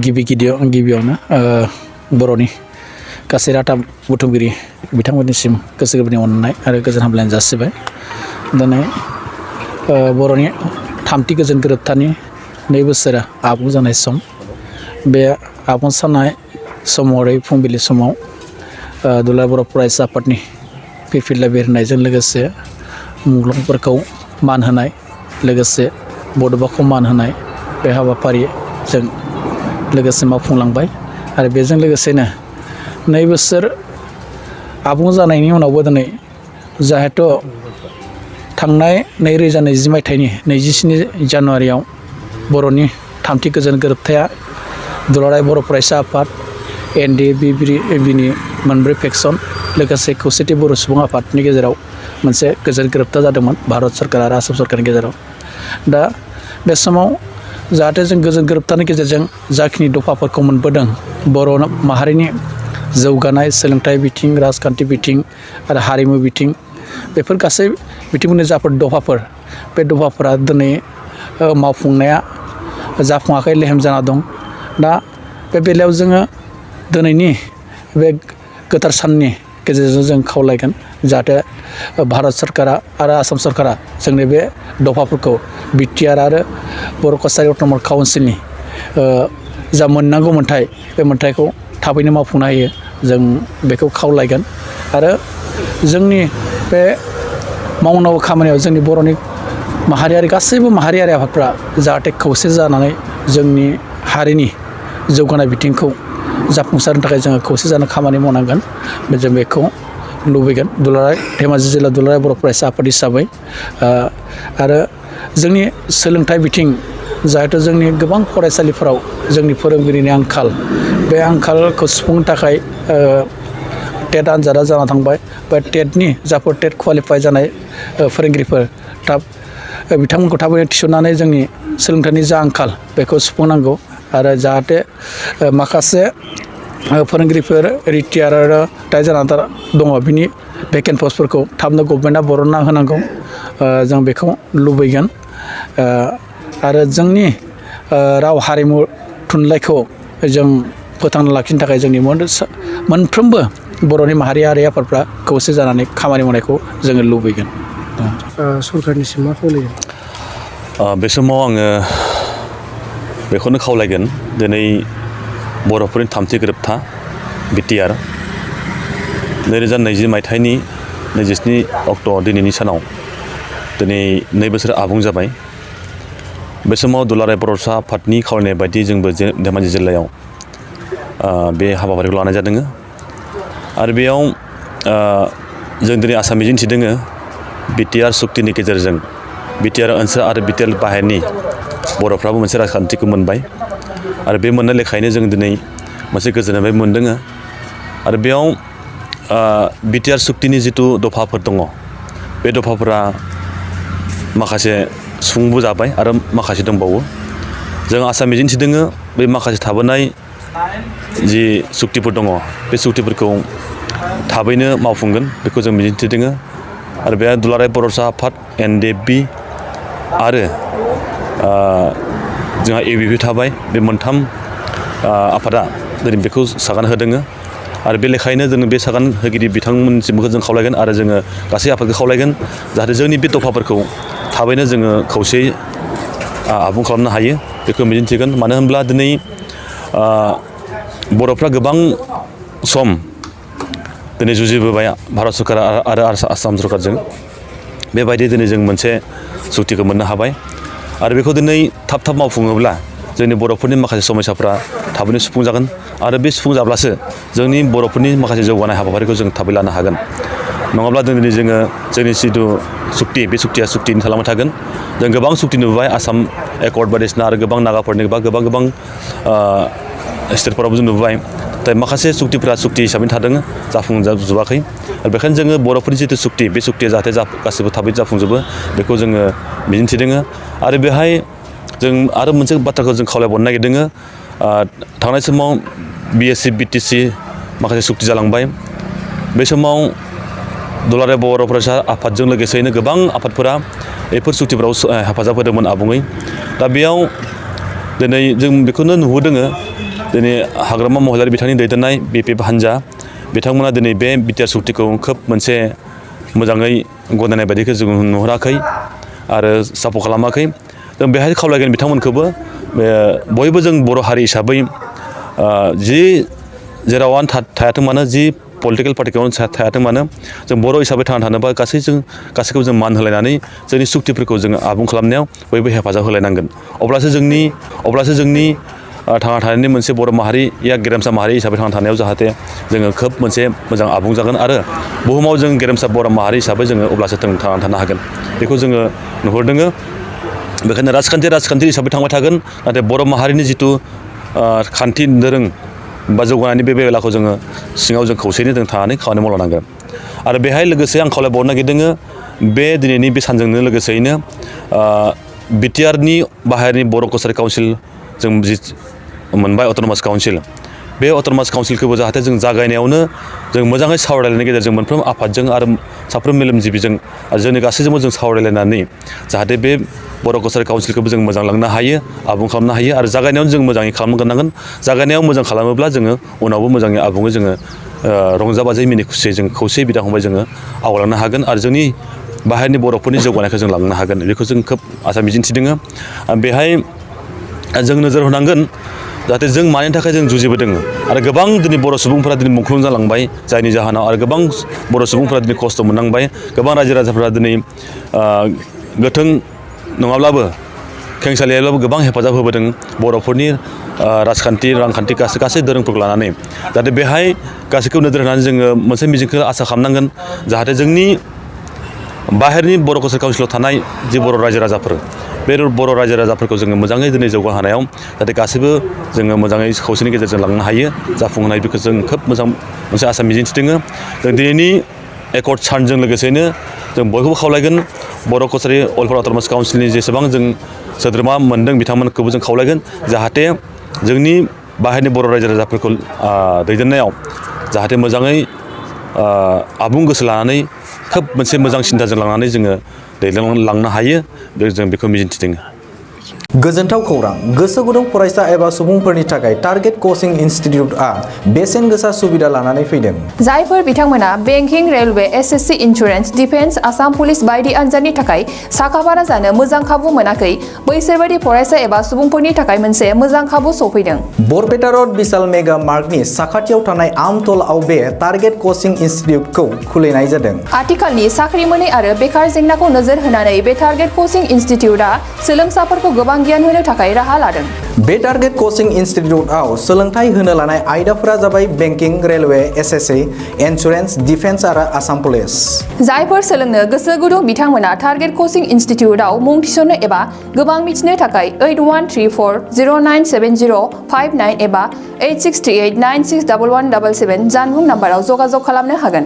गिबियावनो बर'नि गासै रादाब बुथुमगिरि बिथांमोननिसिम गोसो गोरबोनि अननाय आरो गोजोन हामलायनाय जासिबाय। दिनै बर'नि थामथि गोजोन गोरोबथानि 2 बोसोरा आबुं जानाय सम। बे आबुं जानाय समाव फुंबिलि समाव दुलाराय बर' फरायसा आफादनि फिरफिला बिरहोनायजों लोगोसे मुंख्लंफोरखौ मान होनाय लोगोसे बड'फाखौ मान होनाय बे हाबाफारिजों लोगोसे मावफुंलांबाय आरो बेजों लोगोसेनो 2 बोसोर आबुं जानायनि उनावबो दिनै जाहेथु थांनाय 2020 मायथाइनि 27 जानुवारियाव बर'नि थामथि गोजोन गोरोबथाया दुलाराय बर' फरायसा आफाद NDBBनि मोनब्रै फेक्सन लोगोसे खौसेथि बर' सुबुं आफादनि गेजेराव मोनसे गोजोन गोरोबथा जादोंमोन भारत सरकार आरो आसाम सरकारनि गेजेराव। दा बे समाव जाहाथे जों गोजोन गोरोबथानि गेजेरजों जाखिनि दफाफोरखौ मोनबोदों बर' माहारिनि जौगानाय सोलोंथाइ बिथिं राजखान्थि बिथिं आरो हारिमु बिथिं बेफोर गासै बिथिंफोरनि जाफोर दफाफोर बे दफाफोरा दिनै मावफुंनाया जाफुङाखै लेहेम जाना दं। दा बे बेलायाव जोङो दिनैनि बे गोथार साननि गेजेरजों जों खावलायगोन जाहाथे भारत सरकारा आरो आसाम सरकारा जोंनि बे दफाफोरखौ BTR आरो बर' कसारि अट'न'मास काउन्सिलनि जा मोननांगौ मोन्थाय बे मोन्थायखौ थाबैनो मावफुंनो हायो जों बेखौ खावलायगोन। आरो जोंनि बे मावनांगौ खामानियाव जोंनि बर'नि गासैबो माहारियारि आफादफ्रा जाहाथे खौसे जानानै जोंनि हारिनि जौगानाय बिथिंखौ जाफुंसारनो थाखाय जोङो खौसे जानो खामानि मावनांगोन जों बेखौ लुबैगोन धेमाजि जिल्ला दुलाराय बर' फरायसा आफाद हिसाबै। आरो जोंनि सोलोंथाइ बिथिं जाहेथु जोंनि गोबां फरायसालिफोराव जोंनि फोरोंगिरिनि आंखाल बे आंखालखौ सुफुंनो थाखाय टेट आनजादा जाना थांबाय बे टेटनि जाफोर टेट क्वालिफाइ जानाय फोरोंगिरिफोर बिथांमोनखौ थाबैनो थिसननानै जोंनि सोलोंथाइनि जा आंखाल बेखौ सुफुंनांगौ आरो जाहाथे माखासे फोरोंगिरिफोर रिटायार आरो रिटायार जाना दङ बिनि भेकेन्ट पस्टफोरखौ थाबनो गभर्नमेन्टआ बरनना होनांगौ जों बेखौ लुबैगोन। आरो जोंनि राव हारिमु थुनलाइखौ जों फोथांना लाखिनो थाखाय जोंनि मोनफ्रोमबो बर'नि माहारियारि आफादफ्रा खौसे जानानै खामानि मावनायखौ जोङो लुबैगोन। सरकारनिसिम मा खावलायगोन? बे समाव आङो बेखौनो खावलायगोन दिनै बर'फोरनि थामथि गोरोबथा BTR 2020 मायथाइनि 27 अक्ट' दिनैनि सानाव दिनै 2 बोसोर आबुं जाबाय। बे समाव दुलाराय बर'सा आफादनि खावलायनाय बायदि जोंबो धेमाजि जिल्लायाव बे हाबाफारिखौ लानाय जादों आरो बेयाव जों दिनै आसा मिजिं थिदों BTR सुक्तिनि गेजेरजों BTR ओनसोल आरो BTR बाहेरनि बर'फ्राबो मोनसे राजखान्थिखौ मोनबाय आरो बे मोननाय लेखायैनो जों दिनै मोनसे गोजोननाय मोनदों आरो बेयाव BTR सुक्तिनि जिथु दफाफोर दङ बे दफाफोरा माखासे सुफुंबोजाबाय आरो माखासे दंबावो। जों आसा मिजिं थिदों बे माखासे थाबोनाय जि सुक्तिफोर दङ बे सुक्तिफोरखौ थाबैनो मावफुंगोन बेखौ जों मिजिं थिदों आरो बे दुलाराय बर'सा आफाद NDB आरो जोंहा ABP थाबाय बे मोनथाम आफादा दिनै बेखौ सागान होदों आरो बे लेखायैनो जों बे सागान होगिरि बिथांमोनसिमबो जों खावलायगोन आरो जोङो गासै आफादखौ खावलायगोन जाहाथे जोंनि बे दफाफोरखौ थाबैनो जोङो खौसेयै आबुं खालामनो हायो बेखौ मिजिंथिगोन। मानो होनब्ला दिनै बर'फ्रा गोबां सम दिनै जुजिबोबाय भारत सरकार आरो आसाम सरकारजों बेबायदि दिनै जों मोनसे सुक्तिखौ मोननो हाबाय आरो बेखौ दिनै थाब मावफुङोब्ला जोंनि बर'फोरनि माखासे समस्याफ्रा थाबैनो सुफुंजागोन आरो बे सुफुंजाब्लासो जोंनि बर'फोरनि माखासे जौगानाय हाबाफारिखौ जों थाबै लानो हागोन। नङाब्ला दिनै जोङो जोंनि जिथु सुक्ति बे सुक्तिया सुक्तियैनो थालांबाय थागोन। जों गोबां सुक्ति नुबाय आसाम एकर्ड बायदिसिना आरो गोबां नागाफोरनि गोबां स्टेटफोरावबो जों नुबाय दा माखासे सुक्तिफोरा सुक्ति हिसाबैनो थादों जाफुंजोबाखै आरो बेखायनो जोङो बर'फोरनि जिथु सुक्ति बे सुक्तिया जाहाथे गासिबो थाबै जाफुंजोबो बेखौ जोङो मिजिंथिदों आरो बेहाय जों आरो मोनसे बाथ्राखौ जों खावलायबावनो नागिरदों थांनाय समाव BSc BTC माखासे सुक्ति जालांबाय बे समाव दुलाराय बर' फरायसा आफादजों लोगोसेयैनो गोबां आफादफोरा बेफोर सुक्तिफोराव हेफाजाब होदोंमोन आबुङै। दा बेयाव दिनै जों बेखौनो नुहुरदों दिनै हाग्रामा महिलारि बिथांनि दैदेननाय BPF हान्जा बिथांमोना दिनै बे बिटिआर सुक्तिखौ खोब मोनसे मोजाङै गनायनाय बायदिखौ जों नुहुराखै आरो सापर्ट खालामाखै जों बेहाय खावलायगोन बिथांमोनखौबो बयबो जों बर' हारि हिसाबै जि जेरावनो थायाथों मानो जि पलिटिकेल पार्टिखौनो थायाथों मानो जों बर' हिसाबै थांना थानोबा गासैखौबो जों मान होलायनानै जोंनि सुक्तिफोरखौ जोङो आबुं खालामनायाव बयबो हेफाजाब होलायनांगोन अब्लासो जोंनि थांना थानायनि मोनसे बर' माहारिया गेरेमसा माहारि हिसाबै थांना थानायाव जाहाथे जोङो खोब मोनसे मोजां आबुं जागोन आरो बुहुमाव जों गेरेमसा बर' माहारि हिसाबै जोङो अब्लासो थांना थानो हागोन बेखौ जोङो नुहुरदों बेखायनो राजखान्थि हिसाबै थांबाय थागोन नाथाय बर' माहारिनि जिथु खान्थि दोरों बा जौगानायनि बे बेलाखौ जोङो सिङाव जों खौसेयैनो जों थानानै खामानि मावलांनांगोन आरो बेहाय लोगोसे आं खावलायबावनो नागिरदों बे दिनैनि बे सानजोंनो लोगोसेयैनो बिटिआरनि बाहेरनि बर' कसारि काउन्सिल जों जि मोनबाय अट'नमास काउन्सिल बे अट'नमास काउन्सिलखौबो जाहाथे जों जागायनायावनो जों मोजाङै सावरायलायनायनि गेजेरजों मोनफ्रोम आफादजों आरो साफ्रोम मेलेमजिबिजों आरो जोंनि गासैजोंबो जों सावरायलायनानै जाहाथे बे बर' कसारि काउन्सिलखौबो जों मोजां लांनो हायो आबुं खालामनो हायो आरो जागायनायावनो जों मोजाङै खालामनांगोन जागायनायाव मोजां खालामोब्ला जोङो उनावबो मोजाङै आबुङै जोङो रंजा बाजायै मिनि खुसियै जों खौसेयै बिदा फंबाय जोङो आवगायलांनो हागोन आरो जोंनि बाहेरनि बर'फोरनि जौगानायखौ जों लांनो हागोन बेखौ जों खोब आसा मिजिंथिदों बेहाय जों नोजोर होनांगोन जाहाथे जों मानि थाखाय जों जुजिबोदों आरो गोबां दिनै बर' सुबुंफोरा दिनै मुंख्लं जालांबाय जायनि जाहोनाव आरो गोबां बर' सुबुंफोरा दिनै खस्थ' मोननांबाय गोबां रायजो राजाफोरा दिनै गोथों नङाब्लाबो खेंसालियाब्लाबो गोबां हेफाजाब होबोदों बर'फोरनि राजखान्थि रांखान्थि गासै दोरोंफोरखौ लानानै जाहाथे बेहाय गासैखौबो नोजोर होनानै जोङो मोनसे मिजिंखौ आसा खालामनांगोन जाहाथे जोंनि बाहेरनि बर' कसारि काउन्सिलाव थानाय जि बर' रायजो राजाफोर बे बर' रायजो राजाफोरखौ जोङो मोजाङै दिनै जौगाहोनायाव जाहाथे गासैबो जोङो मोजाङै खौसेनि गेजेरजों लांनो हायो जाफुंहोनाय बेखौ जों खोब मोजां मोनसे आसा मिजिंथिदों जों दिनैनि एकर्ड सानजों लोगोसेनो जों बयखौबो खावलायगोन बर' कसारि अल अट'नमास काउन्सिलनि जेसेबां जों सोद्रोमा मोनदों बिथांमोनखौबो जों खावलायगोन जाहाथे जोंनि बाहेरनि बर' रायजो राजाफोरखौ दैदेननायाव जाहाथे मोजाङै आबुं गोसो लानानै खोब मोनसे मोजां सिन्थाजों लानानै जोङो दैदेनलांनो हायो जों बेखौ मिजिंथिदों गोजोनथाव खौरां गोसो गुदुं फरायसा एबा सुबुंफोरनि थाखाय टारगेट कचिं इनस्टिट्यूटआ बेसेन गोसा सुबिदा लानानै फैदों जायफोर बिथांमोना banking railway SSC insurance defence Assam police बायदि आनजादनि थाखाय साखाफारा जानो मोजां खाबु मोनाखै बैसोरबायदि फरायसा एबा सुबुंफोरनि थाखाय मोनसे मोजां खाबु सफैदों बरपेटा रड बिशाल मेगा मार्टनि साखाथियाव थानाय आमतलाव बे टारगेट कचिं इनस्टिट्यूटखौ खुलिनाय जादों आथिखालनि साख्रि मोनै आरो बेकार जेंनाखौ नोजोर होनानै बे टारगेट कचिं इनस्टिट्यूटआ सोलोंसाफोरखौ गोबां गियान होनो थाखाय राहा लादों बे टारगेट कचिं इनस्टिट्यूटआव सोलोंथाइ होनो लानाय आयदाफोरा जाबाय banking railway SSC insurance defence आरो आसाम पुलिस जायफोर सोलोंनो गोसो गुदुं बिथांमोना टारगेट कचिं इनस्टिट्यूटआव मुं थिसननो एबा गोबां मिथिनो थाखाय 8134097059 एबा 8638961177 जानबुं नाम्बाराव जगाजग खालामनो हागोन